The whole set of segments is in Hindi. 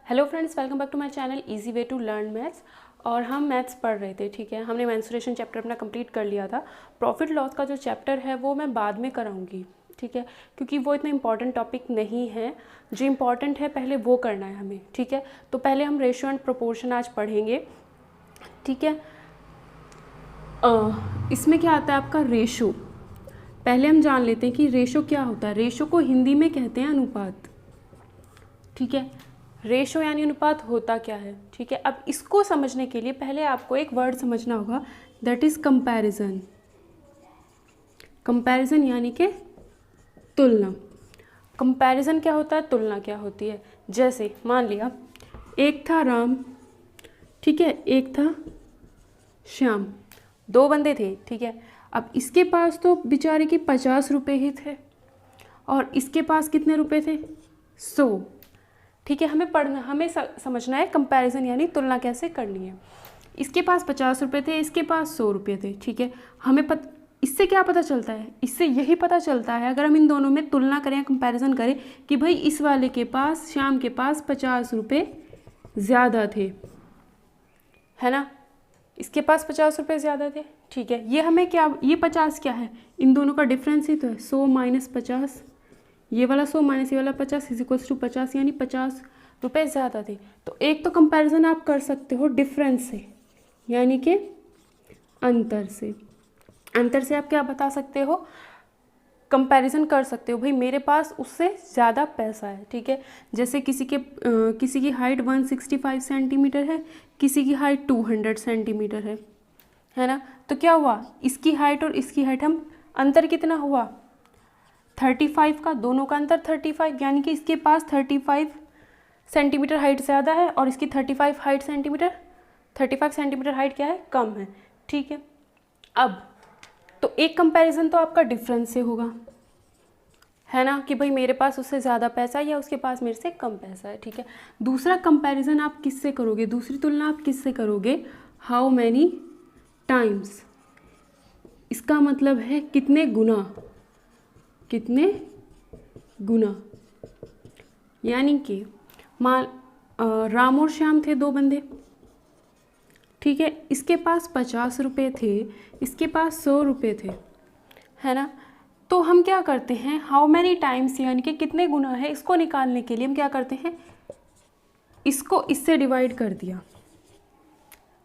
Hello friends, welcome back to my channel easy way to learn maths. और हम मैथ्स पढ़ रहे थे, ठीक है। हमने मेंसुरेशन चैप्टर अपना कंप्लीट कर लिया था। प्रॉफिट लॉस का जो चैप्टर है वो मैं बाद में कराऊंगी, ठीक है, क्योंकि वो इतना इंपॉर्टेंट टॉपिक नहीं है। जो इम्पॉर्टेंट है पहले वो करना है हमें, ठीक है। तो पहले हम रेशियो एंड प्रोपोर्शन आज पढ़ेंगे, ठीक है। इसमें क्या आता है आपका रेशो। पहले हम जान लेते हैं कि रेशो क्या होता है। रेशो को हिंदी में कहते हैं अनुपात, ठीक है। रेशो यानी अनुपात होता क्या है, ठीक है। अब इसको समझने के लिए पहले आपको एक वर्ड समझना होगा, दैट इज कंपैरिजन। कंपैरिजन यानी कि तुलना। कंपैरिजन क्या होता है, तुलना क्या होती है। जैसे मान लिया एक था राम, ठीक है, एक था श्याम, दो बंदे थे, ठीक है। अब इसके पास तो बेचारे के 50 रुपये ही थे और इसके पास कितने रुपए थे, 100, ठीक है। हमें समझना है कंपैरिजन यानी तुलना कैसे करनी है। इसके पास 50 रुपये थे, इसके पास 100 रुपये थे, ठीक है। इससे क्या पता चलता है, इससे यही पता चलता है अगर हम इन दोनों में तुलना करें, कंपैरिजन करें कि भाई इस वाले के पास, श्याम के पास 50 रुपये ज़्यादा थे, है ना। इसके पास 50 रुपये ज़्यादा थे, ठीक है। ये हमें क्या, ये 50 क्या है, इन दोनों का डिफरेंस ही तो है, 100 माइनस 50, ये वाला 100 माइनस ये वाला 50 इज इक्वल्स टू 50, यानी 50 रुपये ज़्यादा थे। तो एक तो कंपैरिजन आप कर सकते हो डिफरेंस से, यानी कि अंतर से। अंतर से आप क्या बता सकते हो, कंपैरिजन कर सकते हो, भाई मेरे पास उससे ज़्यादा पैसा है, ठीक है। जैसे किसी की हाइट 165 सेंटीमीटर है, किसी की हाइट 200 सेंटीमीटर है ना। तो क्या हुआ, इसकी हाइट और इसकी हाइट, हम अंतर कितना हुआ 35 का, दोनों का अंतर 35, यानी कि इसके पास 35 सेंटीमीटर हाइट ज़्यादा है और इसकी 35 सेंटीमीटर हाइट क्या है, कम है, ठीक है। अब तो एक कंपैरिजन तो आपका डिफरेंस से होगा, है ना, कि भाई मेरे पास उससे ज़्यादा पैसा है या उसके पास मेरे से कम पैसा है, ठीक है। दूसरा कंपैरिजन आप किससे करोगे, दूसरी तुलना आप किससे करोगे, हाउ मैनी टाइम्स। इसका मतलब है कितने गुना, कितने गुना। यानी कि मान राम और श्याम थे, दो बंदे, ठीक है। इसके पास 50 रुपये थे, इसके पास 100 रुपये थे, है ना। तो हम क्या करते हैं, हाउ मैनी टाइम्स यानी कि कितने गुना है, इसको निकालने के लिए हम क्या करते हैं, इसको इससे डिवाइड कर दिया।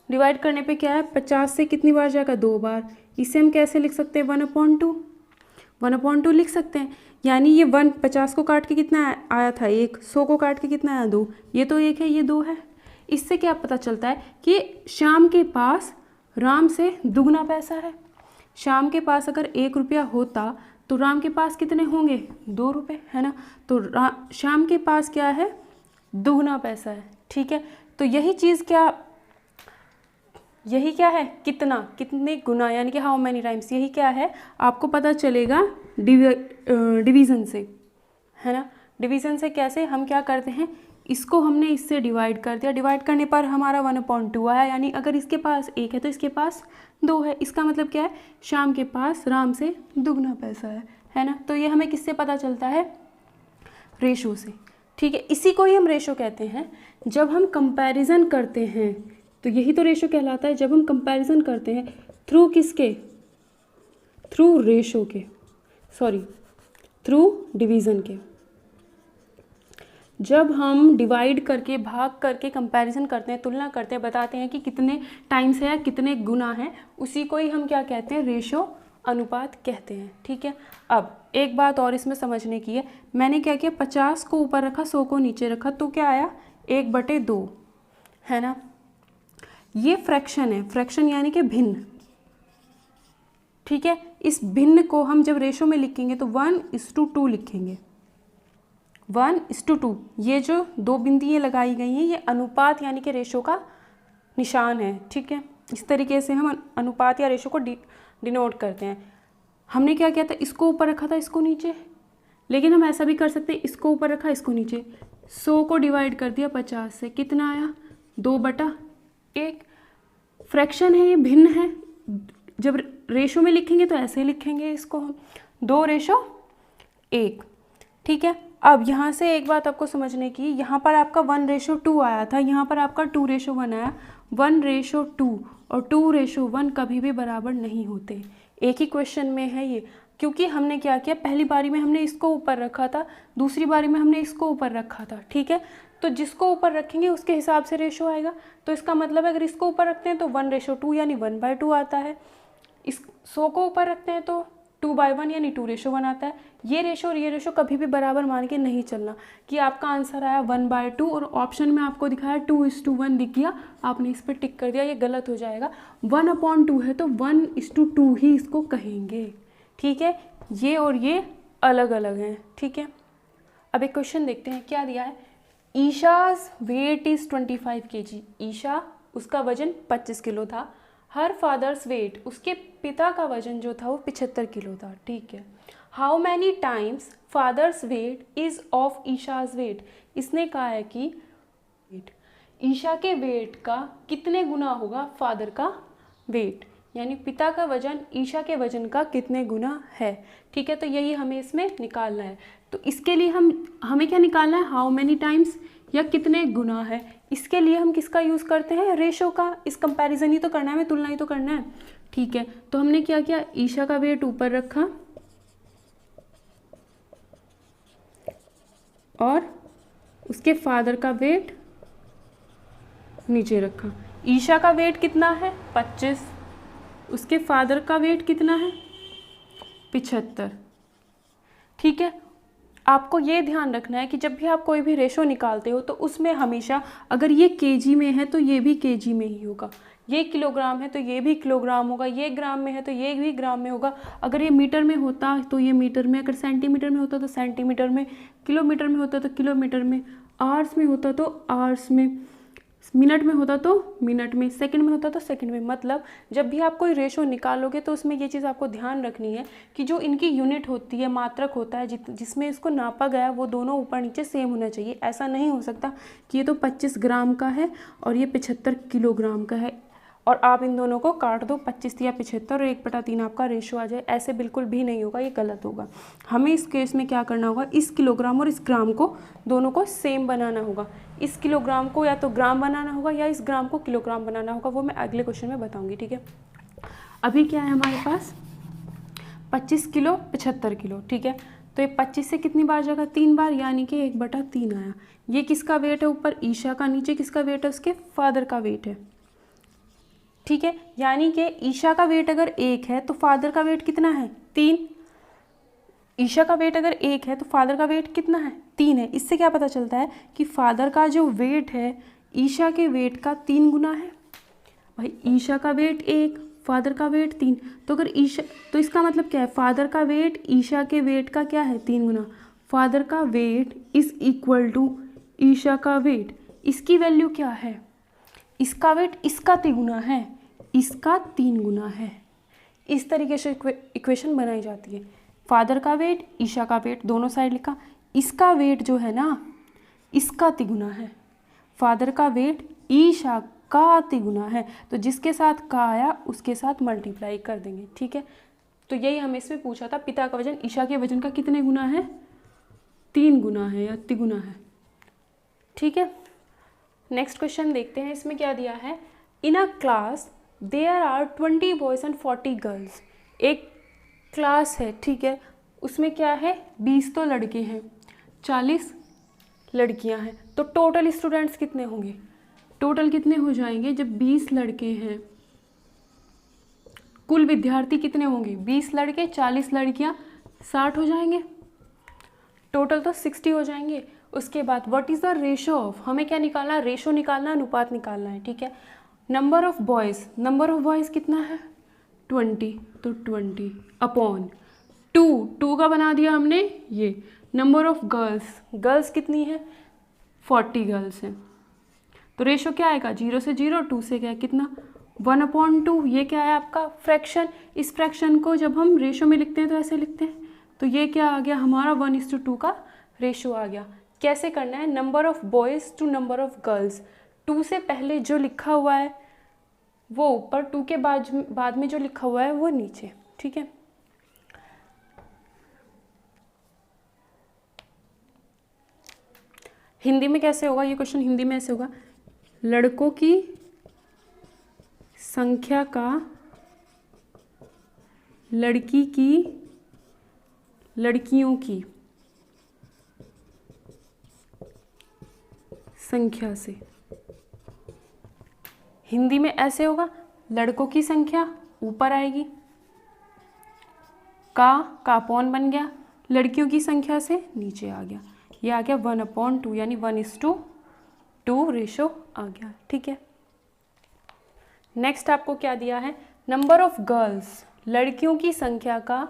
डिवाइड करने पे क्या है, 50 से कितनी बार जाएगा, 2 बार। इसे हम कैसे लिख सकते हैं, 1/2, 1/2 लिख सकते हैं। यानी ये 50 को काट के कितना आया था 1, 100 को काट के कितना आया 2, ये तो 1 है, ये 2 है। इससे क्या पता चलता है कि श्याम के पास राम से दुगना पैसा है। श्याम के पास अगर 1 रुपया होता तो राम के पास कितने होंगे, 2 रुपये, है ना। तो श्याम के पास क्या है, दुगना पैसा है, ठीक है। तो यही चीज़ क्या है, कितने गुना, यानी कि हाउ मैनी टाइम्स, यही क्या है आपको पता चलेगा डिवीज़न से, है ना। डिवीज़न से कैसे, हम क्या करते हैं, इसको हमने इससे डिवाइड कर दिया, डिवाइड करने पर हमारा 1/2 आया। यानी अगर इसके पास 1 है तो इसके पास 2 है। इसका मतलब क्या है, श्याम के पास राम से दुगना पैसा है ना। तो ये हमें किससे पता चलता है, रेशो से, ठीक है। इसी को ही हम रेशो कहते हैं। जब हम कंपैरिजन करते हैं तो यही तो रेशो कहलाता है। जब हम कंपैरिजन करते हैं थ्रू किसके, थ्रू रेशो के, थ्रू डिवीज़न के। जब हम डिवाइड करके, भाग करके कंपैरिजन करते हैं, तुलना करते हैं, बताते हैं कि कितने टाइम्स है या कितने गुना है, उसी को ही हम क्या कहते हैं, रेशो, अनुपात कहते हैं, ठीक है। अब एक बात और इसमें समझने की है, मैंने क्या किया, 50 को ऊपर रखा, 100 को नीचे रखा, तो क्या आया 1/2, है ना। ये फ्रैक्शन है, फ्रैक्शन यानी कि भिन्न, ठीक है। इस भिन्न को हम जब रेशो में लिखेंगे तो 1:2 लिखेंगे, 1:2। ये जो 2 बिंदियाँ लगाई गई हैं ये अनुपात यानी कि रेशो का निशान है, ठीक है। इस तरीके से हम अनुपात या रेशो को डिनोट करते हैं। हमने क्या किया था, इसको ऊपर रखा था, इसको नीचे, लेकिन हम ऐसा भी कर सकते हैं, इसको ऊपर रखा, इसको नीचे। 100 को डिवाइड कर दिया 50 से, कितना आया, 2/1। फ्रैक्शन है, ये भिन्न है। जब रेशो में लिखेंगे तो ऐसे लिखेंगे इसको हम, 2:1, ठीक है। अब यहाँ से एक बात आपको समझने की, यहाँ पर आपका 1:2 आया था, यहाँ पर आपका 2:1 आया। 1:2 और 2:1 कभी भी बराबर नहीं होते। एक ही क्वेश्चन में है ये, क्योंकि हमने क्या किया, पहली बारी में हमने इसको ऊपर रखा था, दूसरी बारी में हमने इसको ऊपर रखा था, ठीक है। तो जिसको ऊपर रखेंगे उसके हिसाब से रेशो आएगा। तो इसका मतलब है अगर इसको ऊपर रखते हैं तो 1:2 यानी 1/2 आता है। इस 100 को ऊपर रखते हैं तो 2/1 यानी 2:1 आता है। ये रेशो और ये रेशो कभी भी बराबर मान के नहीं चलना कि आपका आंसर आया 1/2 और ऑप्शन में आपको दिखाया 2:1 दिख गया, आपने इस पर टिक कर दिया, ये गलत हो जाएगा। 1/2 है तो 1:2 ही इसको कहेंगे, ठीक है। ये और ये अलग अलग हैं, ठीक है। अब एक क्वेश्चन देखते हैं क्या दिया है। Isha's wait is 25 kg। Isha, उसका वजन 25 किलो था। हर फादर्स वेट, उसके पिता का वजन जो था वो 75 किलो था, ठीक है। How many times father's weight is of Isha's weight. इसने कहा है कि ईशा के वेट का कितने गुना होगा फादर का वेट, यानी पिता का वजन ईशा के वजन का कितने गुना है, ठीक है। तो यही हमें इसमें निकालना है। तो इसके लिए हमें क्या निकालना है, हाउ मैनी टाइम्स या कितने गुना है। इसके लिए हम किसका यूज़ करते हैं, रेशो का। इस कंपैरिजन ही तो करना है, हमें तुलना ही तो करना है, ठीक है। तो हमने क्या किया, ईशा का वेट ऊपर रखा और उसके फादर का वेट नीचे रखा। ईशा का वेट कितना है 25, उसके फादर का वेट कितना है 75, ठीक है। आपको ये ध्यान रखना है कि जब भी आप कोई भी रेशो निकालते हो तो उसमें हमेशा अगर ये केजी में है तो ये भी केजी में ही होगा, ये किलोग्राम है तो ये भी किलोग्राम होगा, ये ग्राम में है तो ये भी ग्राम में होगा, अगर ये मीटर में होता तो ये मीटर में, अगर सेंटीमीटर में होता तो सेंटीमीटर में, किलोमीटर में होता तो किलोमीटर में, आवर्स में होता तो आवर्स में, मिनट में होता तो मिनट में, सेकंड में होता तो सेकंड में। मतलब जब भी आप कोई रेशो निकालोगे तो उसमें ये चीज़ आपको ध्यान रखनी है कि जो इनकी यूनिट होती है, मात्रक होता है जिसमें इसको नापा गया, वो दोनों ऊपर नीचे सेम होना चाहिए। ऐसा नहीं हो सकता कि ये तो 25 ग्राम का है और ये 75 किलोग्राम का है और आप इन दोनों को काट दो, 25 या 75 और 1/3 आपका रेशो आ जाए, ऐसे बिल्कुल भी नहीं होगा, ये गलत होगा। हमें इस केस में क्या करना होगा, इस किलोग्राम और इस ग्राम को दोनों को सेम बनाना होगा। इस किलोग्राम को या तो ग्राम बनाना होगा या इस ग्राम को किलोग्राम बनाना होगा, वो मैं अगले क्वेश्चन में बताऊंगी, ठीक है। अभी क्या है हमारे पास 25 किलो 75 किलो, ठीक है। तो ये 25 से कितनी बार जाएगा, 3 बार, यानी कि 1/3 आया। ये किसका वेट है ऊपर, ईशा का, नीचे किसका वेट है, उसके फादर का वेट है, ठीक है। यानी कि ईशा का वेट अगर 1 है तो फादर का वेट कितना है 3। ईशा का वेट अगर 1 है तो फादर का वेट कितना है 3 है। इससे क्या पता चलता है कि फादर का जो वेट है ईशा के वेट का 3 गुना है। भाई ईशा का वेट 1, फादर का वेट 3, तो अगर ईशा, तो इसका मतलब क्या है, फादर का वेट ईशा के वेट का क्या है 3 गुना। फादर का weight is equal to Isha का वेट। इसकी वैल्यू क्या है, इसका वेट इसका 3 गुना है, इसका 3 गुना है। इस तरीके से इक्वेशन बनाई जाती है। फादर का वेट, ईशा का वेट, दोनों साइड लिखा। इसका वेट जो है ना, इसका 3 गुना है। फादर का वेट ईशा का 3 गुना है, तो जिसके साथ का आया उसके साथ मल्टीप्लाई कर देंगे, ठीक है। तो यही हमें इसमें पूछा था, पिता का वजन ईशा के वजन का कितने गुना है, 3 गुना है या 3 गुना है, ठीक है। नेक्स्ट क्वेश्चन देखते हैं, इसमें क्या दिया है। In a class there are 20 boys and 40 girls. एक क्लास है, ठीक है, उसमें क्या है 20 तो लड़के हैं, 40 लड़कियां हैं, तो टोटल स्टूडेंट्स कितने होंगे, टोटल कितने हो जाएंगे, जब 20 लड़के हैं कुल विद्यार्थी कितने होंगे, 20 लड़के 40 लड़कियां 60 हो जाएंगे, टोटल तो 60 हो जाएंगे। उसके बाद what is the ratio of, हमें क्या निकालना है, रेशो निकालना है, अनुपात निकालना है, ठीक है। Number of boys, number of boys कितना है 20, तो 20 अपॉन 2 का बना दिया हमने ये। नंबर ऑफ गर्ल्स, गर्ल्स कितनी है 40 गर्ल्स हैं, तो रेशो क्या आएगा 0 से 0, 2 से क्या कितना 1/2। ये क्या है आपका फ्रैक्शन। इस फ्रैक्शन को जब हम रेशो में लिखते हैं तो ऐसे लिखते हैं, तो ये क्या आ गया हमारा 1:2 का रेशो आ गया। कैसे करना है, number of boys to number of girls, 2 से पहले जो लिखा हुआ है वो ऊपर, 2 के बाद में जो लिखा हुआ है वो नीचे, ठीक है। हिंदी में कैसे होगा ये क्वेश्चन? हिंदी में ऐसे होगा, लड़कों की संख्या का लड़की की लड़कियों की संख्या से। हिंदी में ऐसे होगा, लड़कों की संख्या ऊपर आएगी, का अपॉन बन गया, लड़कियों की संख्या से नीचे आ गया, ये आ गया 1/2 यानी 1:2 रेशो आ गया। ठीक है, नेक्स्ट आपको क्या दिया है? नंबर ऑफ गर्ल्स, लड़कियों की संख्या का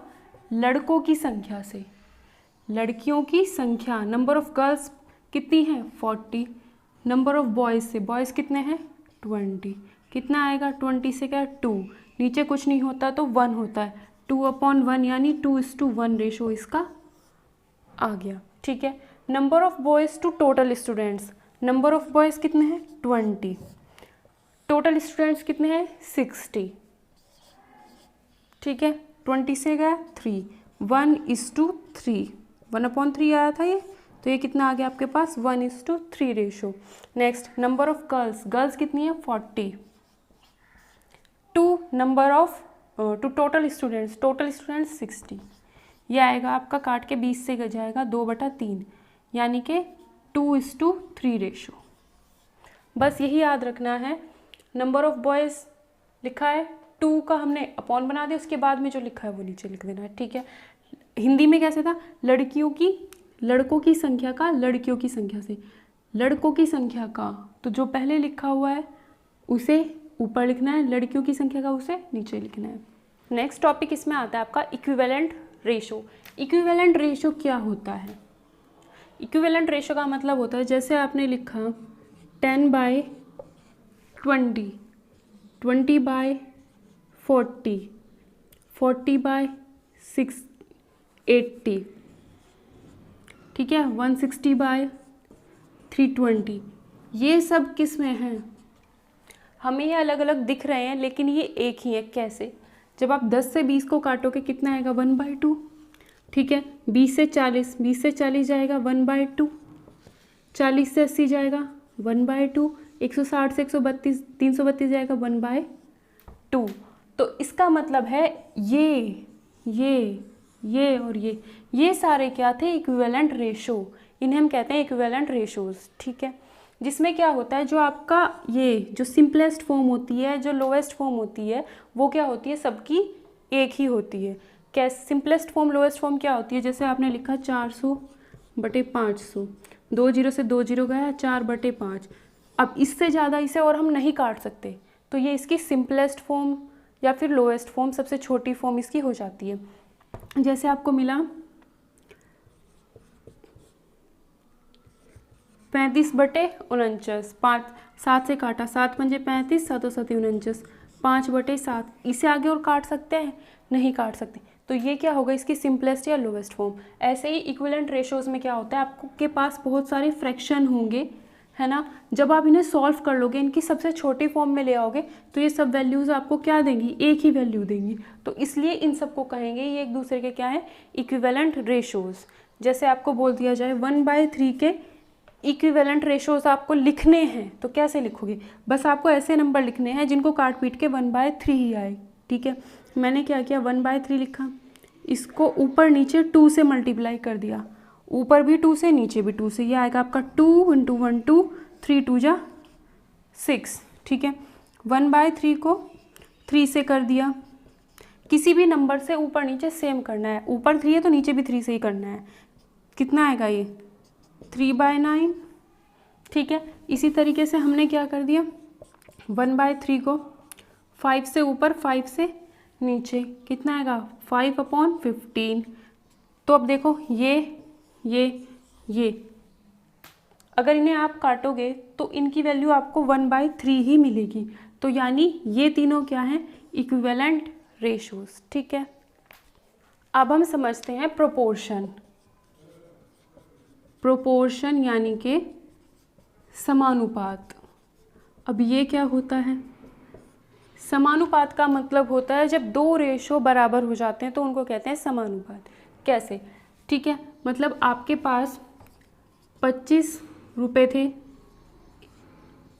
लड़कों की संख्या से। लड़कियों की संख्या, नंबर ऑफ गर्ल्स कितनी है? 40। नंबर ऑफ बॉयज़ से, बॉयज़ कितने हैं? 20। कितना आएगा? 20 से क्या? 2। नीचे कुछ नहीं होता तो 1 होता है, 2/1 यानी 2:1 रेशो इसका आ गया। ठीक है, number of boys to total students, number of boys कितने हैं? 20। टोटल स्टूडेंट्स कितने हैं? 60। ठीक है, 20 से गया 3, 1:3, 1/3 आया था ये, तो ये कितना आ गया आपके पास? 1:3 रेशो। Next, number of girls, girls कितनी है? 40। To number of to total students, total students 60। ये आएगा आपका, काट के 20 से जाएगा 2/3 यानी कि 2:3 रेशो। बस यही याद रखना है। नंबर ऑफ बॉयज़ लिखा है, 2 का हमने अपॉन बना दिया, उसके बाद में जो लिखा है वो नीचे लिख देना है। ठीक है, हिंदी में कैसे था? लड़कों की संख्या का लड़कियों की संख्या से। लड़कों की संख्या का तो जो पहले लिखा हुआ है उसे ऊपर लिखना है, लड़कियों की संख्या का उसे नीचे लिखना है। नेक्स्ट टॉपिक इसमें आता है आपका इक्विवेलेंट रेशो। इक्विवेलेंट रेशो क्या होता है? इक्विवेलेंट रेशो का मतलब होता है, जैसे आपने लिखा 10/20, 20/40, 40/80, ठीक है, 160/320। ये सब किस में हैं? हमें ये अलग अलग दिख रहे हैं लेकिन ये एक ही है। कैसे? जब आप 10 से 20 को काटोगे कितना आएगा? 1/2। ठीक है, 20 से 40, 20 से 40 जाएगा 1/2, 40 से 80 जाएगा 1/2, 160 से 132, 332 जाएगा 1/2। तो इसका मतलब है ये और ये सारे क्या थे? Equivalent ratio. इन्हें हम कहते हैं इक्विवेलेंट रेशोज़। ठीक है, जिसमें क्या होता है, जो आपका ये जो सिंपलेस्ट फॉर्म होती है, जो लोएस्ट फॉर्म होती है, वो क्या होती है? सबकी एक ही होती है। क्या सिंपलेस्ट फॉर्म, लोएस्ट फॉर्म क्या होती है? जैसे आपने लिखा 400/500, 2 0 से 2 0 गया, 4/5। अब इससे ज़्यादा इसे और हम नहीं काट सकते, तो ये इसकी सिंपलेस्ट फॉर्म या फिर लोएस्ट फॉर्म, सबसे छोटी फॉर्म इसकी हो जाती है। जैसे आपको मिला 35/49, 7 से काटा, 7 पंजे 35, 7 7 49, 5/7। इसे आगे और काट सकते हैं? नहीं काट सकते, तो ये क्या होगा? इसकी सिंपलेस्ट या लोएस्ट फॉर्म। ऐसे ही इक्विवेलेंट रेशोज़ में क्या होता है, आपके पास बहुत सारे फ्रैक्शन होंगे, है ना। जब आप इन्हें सॉल्व कर लोगे, इनकी सबसे छोटी फॉर्म में ले आओगे, तो ये सब वैल्यूज़ आपको क्या देंगी? एक ही वैल्यू देंगी। तो इसलिए इन सबको कहेंगे ये एक दूसरे के क्या है? Equivalent ratios. जैसे आपको बोल दिया जाए 1/3 के इक्विवेलेंट रेशोज़ आपको लिखने हैं, तो कैसे लिखोगे? बस आपको ऐसे नंबर लिखने हैं जिनको काट पीट के 1/3 ही आए। ठीक है, मैंने क्या किया? 1/3 लिखा, इसको ऊपर नीचे 2 से मल्टीप्लाई कर दिया, ऊपर भी 2 से नीचे भी 2 से, ये आएगा आपका 2 × 1 2, 3 2 जा 6। ठीक है, 1/3 को 3 से कर दिया। किसी भी नंबर से ऊपर नीचे सेम करना है, ऊपर 3 है तो नीचे भी 3 से ही करना है। कितना आएगा ये? 3/9। ठीक है, इसी तरीके से हमने क्या कर दिया? 1/3 को 5 से ऊपर 5 से नीचे, कितना आएगा? 5/15। तो अब देखो ये अगर इन्हें आप काटोगे तो इनकी वैल्यू आपको 1/3 ही मिलेगी। तो यानी ये तीनों क्या हैं? Equivalent ratios. ठीक है, अब हम समझते हैं प्रोपोर्शन। प्रोपोर्शन यानी कि समानुपात। अब ये क्या होता है? समानुपात का मतलब होता है जब दो रेशो बराबर हो जाते हैं तो उनको कहते हैं समानुपात। कैसे? ठीक है, मतलब आपके पास 25 रुपए थे,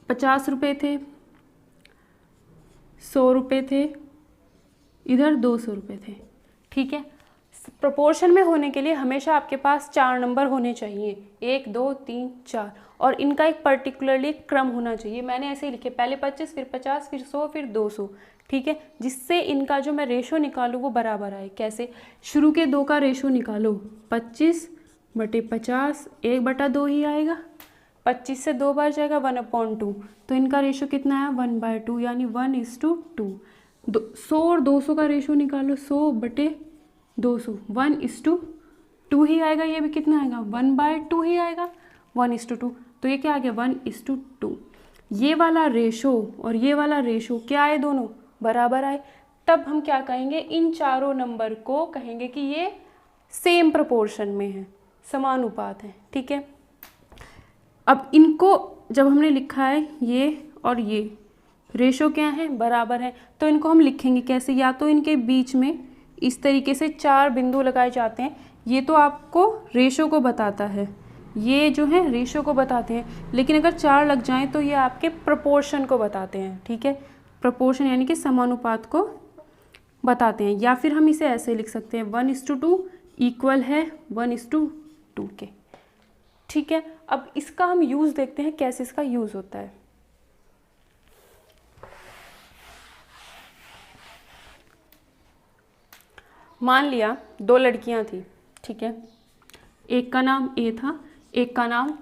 50 रुपये थे, 100 रुपये थे, इधर 200 रुपये थे। ठीक है, प्रोपोर्शन में होने के लिए हमेशा आपके पास 4 नंबर होने चाहिए, 1 2 3 4, और इनका एक पर्टिकुलरली क्रम होना चाहिए। मैंने ऐसे ही लिखे, पहले 25, फिर 50, फिर 100, फिर 200। ठीक है, जिससे इनका जो मैं रेशो निकालूँ वो बराबर आए। कैसे? शुरू के 2 का रेशो निकालो, 25/50, 1/2 ही आएगा। 25 से 2 बार जाएगा, 1/2, तो इनका रेशो कितना है? 1/2, यानी 1:2। 100 और 200 का रेशो निकालो, 100/200, 1:2 ही आएगा। ये भी कितना आएगा? 1/2 ही आएगा, 1:2। तो ये क्या आ गया? 1:2। ये वाला रेशो और ये वाला रेशो क्या आए? दोनों बराबर आए। तब हम क्या कहेंगे? इन चारों नंबर को कहेंगे कि ये सेम प्रोपोर्शन में है, समानुपात है। ठीक है, अब इनको जब हमने लिखा है ये और ये रेशो क्या है? बराबर है, तो इनको हम लिखेंगे कैसे? या तो इनके बीच में इस तरीके से 4 बिंदु लगाए जाते हैं। ये तो आपको रेशो को बताता है, ये जो है रेशो को बताते हैं, लेकिन अगर 4 लग जाएं तो ये आपके प्रोपोर्शन को बताते हैं। ठीक है, प्रोपोर्शन यानी कि समानुपात को बताते हैं। या फिर हम इसे ऐसे लिख सकते हैं, 1:2 इक्वल है 1:2 के। ठीक है, अब इसका हम यूज़ देखते हैं, कैसे इसका यूज़ होता है। मान लिया 2 लड़कियां थी। ठीक है, एक का नाम ए था, एक का नाम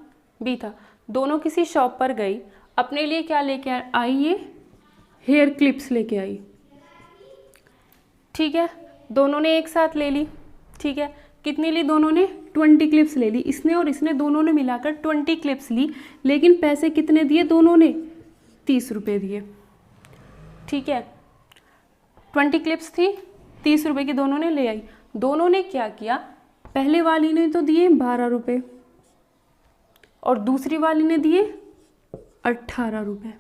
बी था। दोनों किसी शॉप पर गई, अपने लिए क्या लेके आई? ये हेयर क्लिप्स लेके आई। ठीक है, दोनों ने एक साथ ले ली। ठीक है, कितनी ली? दोनों ने 20 क्लिप्स ले ली। इसने और इसने दोनों ने मिलाकर 20 क्लिप्स ली, लेकिन पैसे कितने दिए? दोनों ने 30 रुपये दिए। ठीक है, 20 क्लिप्स थी, 30 रुपये की दोनों ने ले आई। दोनों ने क्या किया? पहले वाली ने तो दिए 12 रुपये और दूसरी वाली ने दिए 18 रुपये।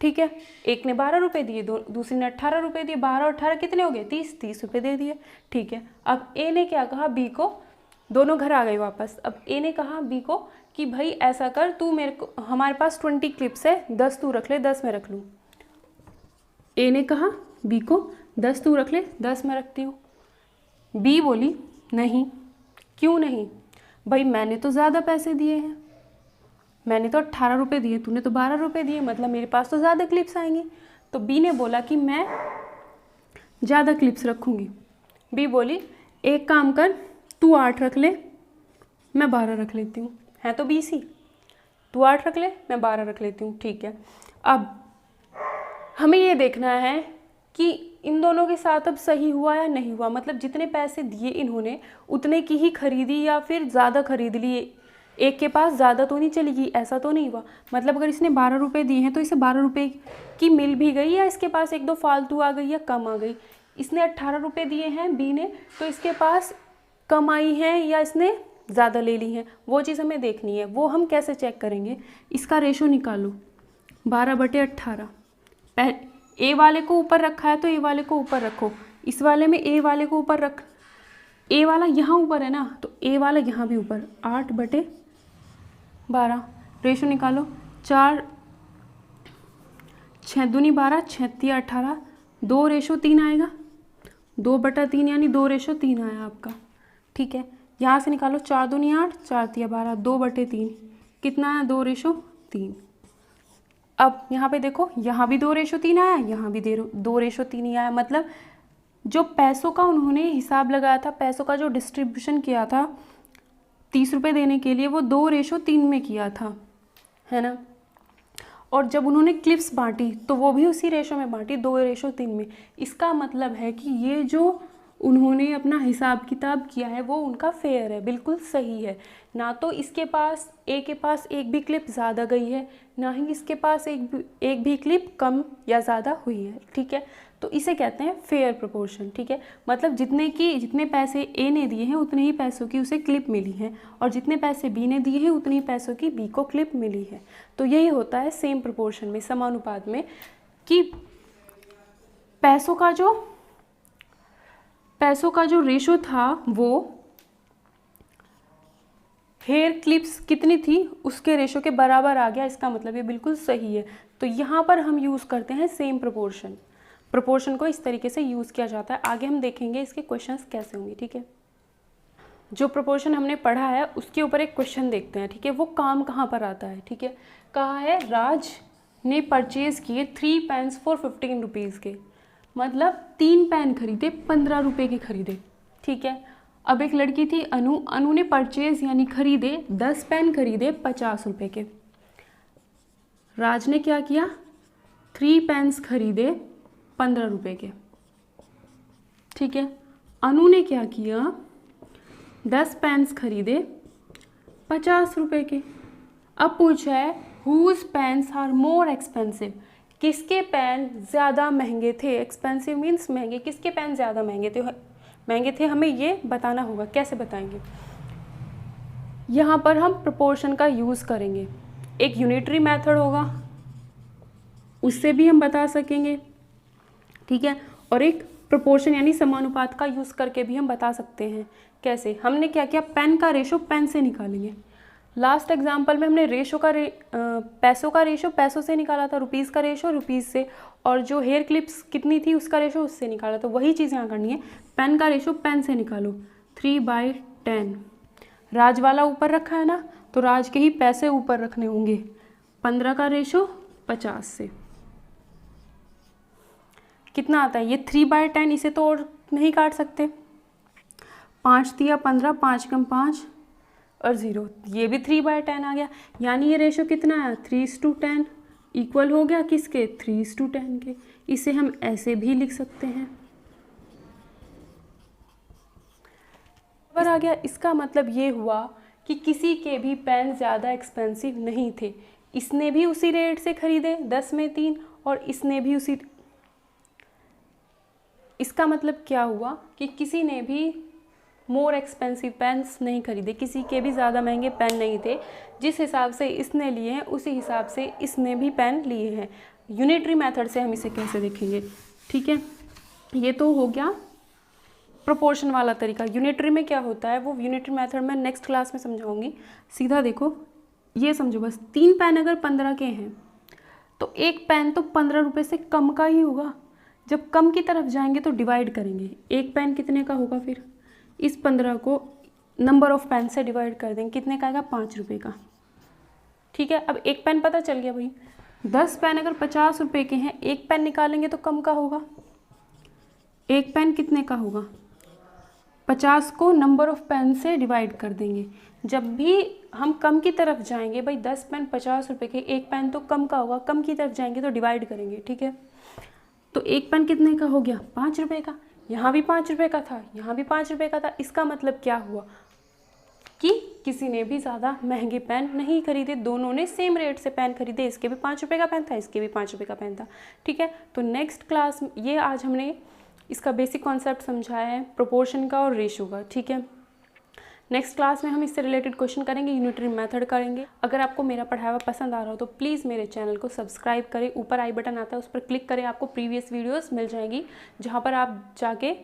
ठीक है, एक ने 12 रुपये दिए, दूसरी ने 18 रुपये दिए। 12 और 18 कितने हो गए? 30 रुपये दे दिए। ठीक है, अब ए ने क्या कहा बी को? दोनों घर आ गए वापस। अब ए ने कहा बी को कि भाई ऐसा कर, तू मेरे को, हमारे पास 20 क्लिप्स है, 10 तू रख ले, 10 मैं रख लूँ। ए ने कहा बी को 10 तू रख ले, 10 मैं रखती हूँ। बी बोली नहीं। क्यों नहीं? भाई मैंने तो ज़्यादा पैसे दिए हैं, मैंने तो 18 रुपये दिए, तूने तो 12 रुपये दिए, मतलब मेरे पास तो ज़्यादा क्लिप्स आएंगी। तो बी ने बोला कि मैं ज़्यादा क्लिप्स रखूँगी। बी बोली एक काम कर, तू 8 रख ले, मैं 12 रख लेती हूँ। है तो बी सी, तू 8 रख ले, मैं 12 रख लेती हूँ। ठीक है, अब हमें ये देखना है कि इन दोनों के साथ अब सही हुआ या नहीं हुआ। मतलब जितने पैसे दिए इन्होंने उतने की ही खरीदी या फिर ज़्यादा खरीद लिए। एक के पास ज़्यादा तो नहीं चली गई, ऐसा तो नहीं हुआ। मतलब अगर इसने 12 रुपये दिए हैं तो इसे 12 रुपये की मिल भी गई, या इसके पास 1-2 फालतू आ गई या कम आ गई। इसने 18 रुपये दिए हैं बी ने, तो इसके पास कम आई हैं या इसने ज़्यादा ले ली हैं, वो चीज़ हमें देखनी है। वो हम कैसे चेक करेंगे? इसका रेशो निकालो, 12/18। ए वाले को ऊपर रखा है तो ए वाले को ऊपर रखो। इस वाले में ए वाले को ऊपर रख, ए वाला यहाँ ऊपर है ना, तो ए वाला यहाँ भी ऊपर। 8/12 रेशो निकालो। 4 6 दूनी 12, 6 18, 2:3 आएगा। 2/3 यानी 2:3 आया आपका। ठीक है, यहाँ से निकालो। 4 दूनी 8, 4 तिया 12, 2/3 कितना है? 2:3। अब यहाँ पे देखो, यहाँ भी 2:3 आया, यहाँ भी 2:3 ही आया। मतलब जो पैसों का उन्होंने हिसाब लगाया था, पैसों का जो डिस्ट्रीब्यूशन किया था 30 रुपये देने के लिए, वो 2:3 में किया था, है ना। और जब उन्होंने क्लिप्स बांटी तो वो भी उसी रेशो में बांटी, 2:3 में। इसका मतलब है कि ये जो उन्होंने अपना हिसाब किताब किया है वो उनका फेयर है, बिल्कुल सही है। ना तो इसके पास, ए के पास एक भी क्लिप ज़्यादा गई है, ना ही इसके पास एक भी क्लिप कम या ज़्यादा हुई है। ठीक है, तो इसे कहते हैं फेयर प्रोपोर्शन। ठीक है, मतलब जितने पैसे ए ने दिए हैं उतने ही पैसों की उसे क्लिप मिली है, और जितने पैसे बी ने दिए हैं उतने ही पैसों की बी को क्लिप मिली है। तो यही होता है सेम प्रोपोर्शन में, समानुपात में, कि पैसों का जो रेशो था वो हेयर क्लिप्स कितनी थी उसके रेशो के बराबर आ गया, इसका मतलब ये बिल्कुल सही है। तो यहाँ पर हम यूज़ करते हैं सेम प्रोपोर्शन को इस तरीके से यूज़ किया जाता है। आगे हम देखेंगे इसके क्वेश्चंस कैसे होंगे, ठीक है। जो प्रोपोर्शन हमने पढ़ा है उसके ऊपर एक क्वेश्चन देखते हैं, ठीक है। वो काम कहाँ पर आता है, ठीक है। कहा है राज ने परचेज़ किए 3 पेन्स फॉर 15 रुपीज़ के, मतलब 3 पेन खरीदे 15 रुपये के खरीदे, ठीक है। अब एक लड़की थी अनु ने परचेज़ यानी खरीदे 10 पेन खरीदे 50 रुपये के। राज ने क्या किया, 3 पेन्स खरीदे 15 रुपये के, ठीक है। अनु ने क्या किया, 10 पेन्स खरीदे 50 रुपये के। अब पूछा है whose pens are more expensive, किसके पेन ज़्यादा महंगे थे। एक्सपेंसिव मीन्स महंगे, किसके पेन ज़्यादा महंगे थे हमें ये बताना होगा। कैसे बताएंगे, यहाँ पर हम प्रोपोर्शन का यूज़ करेंगे। एक यूनिटरी मेथड होगा उससे भी हम बता सकेंगे, ठीक है। और एक प्रोपोर्शन यानी समानुपात का यूज़ करके भी हम बता सकते हैं। कैसे, हमने क्या किया, पेन का रेशो पेन से निकालेंगे। लास्ट एग्जाम्पल में हमने पैसों का रेशो पैसों से निकाला था, रुपीज़ का रेशो रुपीज़ से, और जो हेयर क्लिप्स कितनी थी उसका रेशो उससे निकाला। तो वही चीज़ यहाँ करनी है, पेन का रेशो पेन से निकालो। 3/10 राज वाला ऊपर रखा है ना, तो राज के ही पैसे ऊपर रखने होंगे। 15 का रेशो 50 से कितना आता है, ये 3/10, इसे तो और नहीं काट सकते। 5 दिया 15, 5 कम 5 और 0, ये भी 3/10 आ गया। यानी ये रेशो कितना है, 3:10 इक्वल हो गया किसके, 3:10 के। इसे हम ऐसे भी लिख सकते हैं, बराबर आ गया। इसका मतलब ये हुआ कि किसी के भी पेन ज़्यादा एक्सपेंसिव नहीं थे। इसने भी उसी रेट से खरीदे 10 में 3, और इसने भी उसी, इसका मतलब क्या हुआ कि किसी ने भी मोर एक्सपेंसिव पेन्स नहीं खरीदे, किसी के भी ज़्यादा महंगे पेन नहीं थे। जिस हिसाब से इसने लिए हैं उसी हिसाब से इसने भी पेन लिए हैं। यूनिटरी मेथड से हम इसे कैसे देखेंगे, ठीक है। ये तो हो गया प्रोपोर्शन वाला तरीका। यूनिटरी में क्या होता है वो यूनिटरी मेथड में नेक्स्ट क्लास में समझाऊंगी। सीधा देखो, ये समझो बस, 3 पेन अगर 15 के हैं तो एक पेन तो 15 रुपये से कम का ही होगा। जब कम की तरफ जाएंगे तो डिवाइड करेंगे, एक पेन कितने का होगा, फिर इस 15 को नंबर ऑफ पेन से डिवाइड कर देंगे, कितने का आएगा, 5 रुपये का, ठीक है। अब एक पेन पता चल गया भाई, 10 पेन अगर 50 रुपये के हैं, एक पेन निकालेंगे तो कम का होगा। एक पेन कितने का होगा, 50 को नंबर ऑफ पेन से डिवाइड कर देंगे। जब भी हम कम की तरफ जाएंगे, भाई 10 पेन 50 रुपये के, एक पेन तो कम का होगा, कम की तरफ जाएंगे तो डिवाइड करेंगे, ठीक है। तो एक पेन कितने का हो गया, 5 रुपये का। यहाँ भी 5 रुपये का था, यहाँ भी 5 रुपये का था। इसका मतलब क्या हुआ कि किसी ने भी ज़्यादा महंगे पेन नहीं खरीदे, दोनों ने सेम रेट से पेन खरीदे। इसके भी 5 रुपये का पेन था, इसके भी 5 रुपये का पेन था, ठीक है। तो नेक्स्ट क्लास, ये आज हमने इसका बेसिक कॉन्सेप्ट समझाया है प्रोपोर्शन का और रेशो का, ठीक है। नेक्स्ट क्लास में हम इससे रिलेटेड क्वेश्चन करेंगे, यूनिटरी मेथड करेंगे। अगर आपको मेरा पढ़ाया हुआ पसंद आ रहा हो तो प्लीज़ मेरे चैनल को सब्सक्राइब करें। ऊपर आई बटन आता है, उस पर क्लिक करें, आपको प्रीवियस वीडियोस मिल जाएंगी जहां पर आप जाके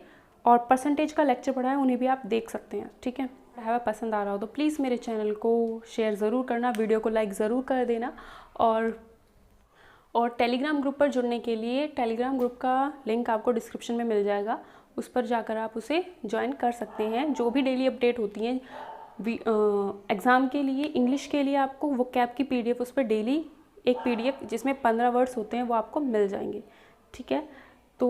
और परसेंटेज का लेक्चर पढ़ा है उन्हें भी आप देख सकते हैं, ठीक है। पढ़ाया हुआ पसंद आ रहा हो तो प्लीज़ मेरे चैनल को शेयर ज़रूर करना, वीडियो को लाइक ज़रूर कर देना। और टेलीग्राम ग्रुप पर जुड़ने के लिए टेलीग्राम ग्रुप का लिंक आपको डिस्क्रिप्शन में मिल जाएगा, उस पर जाकर आप उसे ज्वाइन कर सकते हैं। जो भी डेली अपडेट होती हैं एग्ज़ाम के लिए, इंग्लिश के लिए, आपको वो कैप की PDF, उस पर डेली एक PDF जिसमें 15 वर्ड्स होते हैं वो आपको मिल जाएंगे, ठीक है। तो